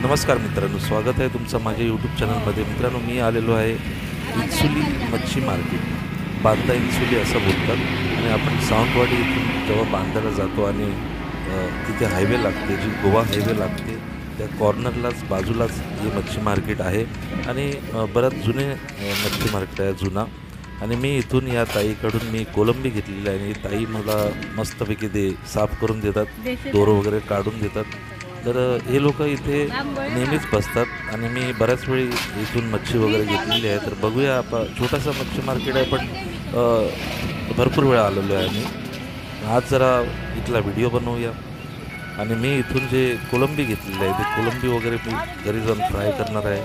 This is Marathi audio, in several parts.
नमस्कार मित्रांनो, स्वागत आहे तुमचं माझ्या यूट्यूब चॅनलमध्ये. मित्रांनो, मी आलेलो आहे इंसुली मच्छी मार्केट. बांदा इंसुली असं बोलतात. आणि आपण सावंतवाडी इथून जेव्हा बांद्याला जातो आणि तिथे हायवे लागते, जी गोवा हायवे लागते, त्या कॉर्नरलाच बाजूलाच हे मच्छी मार्केट आहे. आणि बराच जुने मच्छी मार्केट आहे, जुना. आणि मी इथून या ताईकडून मी कोलंबी घेतलेली आहे आणि ताई मला मस्तपैकी साफ करून देतात, दोर वगैरे काढून देतात. तर हे लोक इथे नेहमीच बसतात आणि मी बऱ्याच वेळी इथून मच्छी वगैरे घेतलेली आहे. तर बघूया, आपण छोटासा मच्छी मार्केट आहे, पण भरपूर वेळा आलेलो आहे मी. आज जरा इथला व्हिडिओ बनवूया. आणि मी इथून जे कोलंबी घेतलेली आहे, ते कोलंबी वगैरे मी घरी जाऊन फ्राय करणार आहे.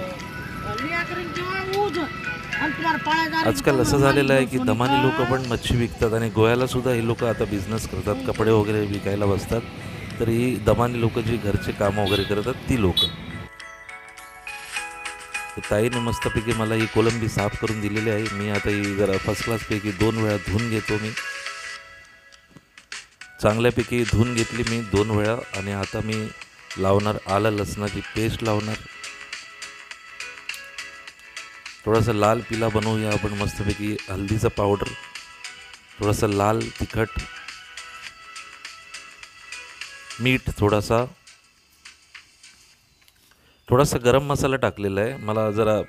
आजकाल असं झालेलं आहे की दमानी लोक पण मच्छी विकतात आणि गोव्याला सुद्धा हे लोक आता बिझनेस करतात, कपडे वगैरे विकायला बसतात. तर ही दमानी लोक जी घरचे कामं वगैरे करतात ती लोक. तर ताईने मस्तपैकी मला ही कोलंबी साफ करून दिलेली आहे. मी आता ही जरा फर्स्ट क्लासपैकी 2 वेळा धुवून घेतो. मी चांगल्यापैकी धुवून घेतली मी 2 वेळा. आणि आता मी लावणार आलं लसणाची पेस्ट लावणार. थोडासा लाल पिला बनवूया आपण मस्तपैकी. हल्दीचा पावडर, थोडासा लाल तिखट, मीठ, थोडासा गरम मसाला टाकलेला आहे. मला जरा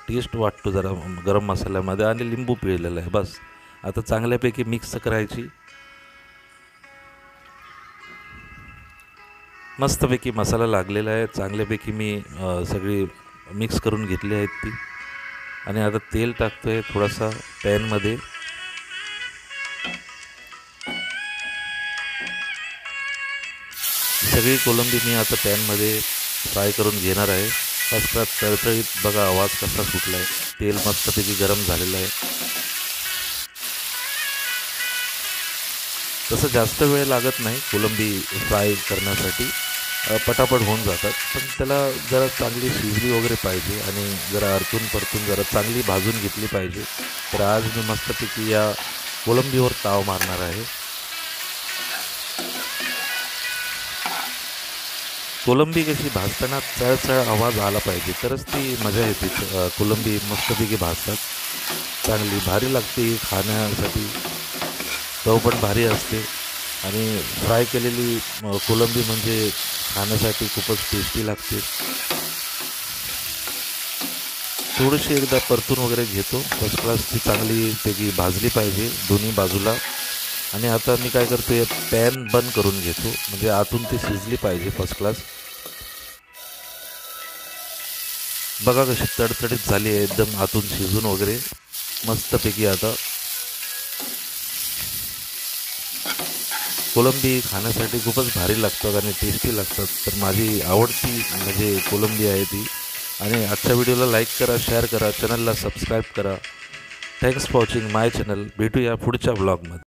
टेस्ट वाटतो जरा गरम मसाल्यामध्ये, आणि लिंबू पिळलेलं आहे. बस आता चांगल्यापैकी मिक्स करायची. मस्तपैकी मसाला लागलेला आहे. चांगल्यापैकी मी सगळी मिक्स करून घेतली आहेत ती. आणि आता तेल टाकतो आहे थोडासा पॅनमध्ये. सगळी कोलंबी मी आता पॅनमध्ये फ्राय करून घेणार आहे. फर्स्ट क्लास तळतळीत. बघा आवाज कसा सुटला आहे. तेल मस्तपैकी गरम झालेलं आहे. तसं जास्त वेळ लागत नाही कोलंबी फ्राय करण्यासाठी, पटापट होऊन जातात. पण त्याला जरा चांगली शिजली वगैरे पाहिजे आणि जरा अरतून परतून जरा चांगली भाजून घेतली पाहिजे. तर आज मी मस्तपैकी या कोलंबीवर ताव मारणार आहे. कोलंबी कशी भाजताना चळचळ आवाज आला पाहिजे, तरच ती मजा येते. कोलंबी मस्तपैकी भाजतात, चांगली भारी लागते खाण्यासाठी. चव पण भारी असते. आणि फ्राय केलेली कोलंबी म्हणजे खाण्यासाठी खूपच टेस्टी लागते. थोडीशी एकदा परतून वगैरे घेतो. फर्स्ट क्लासची चांगलीपैकी भाजली पाहिजे दोन्ही बाजूला. आणि आता मी काय करतो, पॅन बंद करून घेतो, म्हणजे आतून ती शिजली पाहिजे फर्स्ट क्लास. बघा कशी तडतडीत झाली आहे, एकदम आतून शिजून वगैरे मस्तपैकी. आता कोलंबी खाण्यासाठी खूपच भारी लागतात आणि टेस्टी लागतात. तर माझी आवडती म्हणजे कोलंबी आहे ती. आणि आजच्या व्हिडिओला लाईक करा, शेअर करा, चॅनलला सबस्क्राईब करा. Thanks for watching my channel. भेटूया पुढच्या ब्लॉगमध्ये.